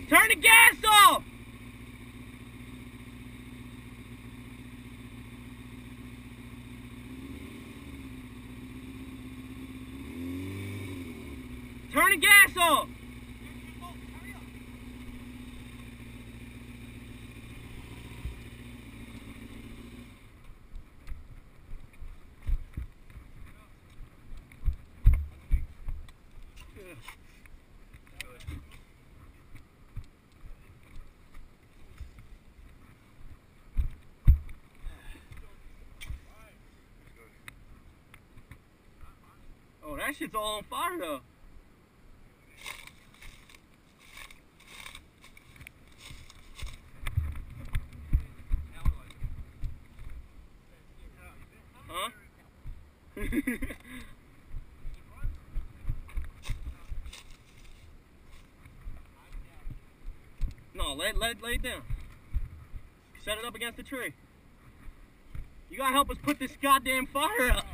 Turn the gas off! Turn the gas off! Oh, that shit's all on fire though. Huh? No, lay it down. Set it up against the tree. You gotta help us put this goddamn fire out.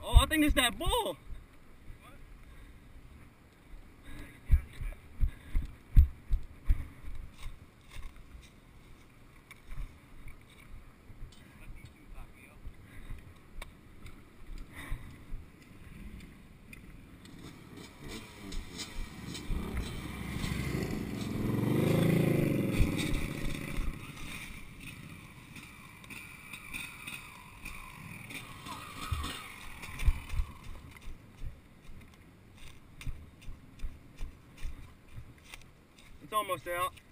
Oh, I think it's that bull. It's almost out.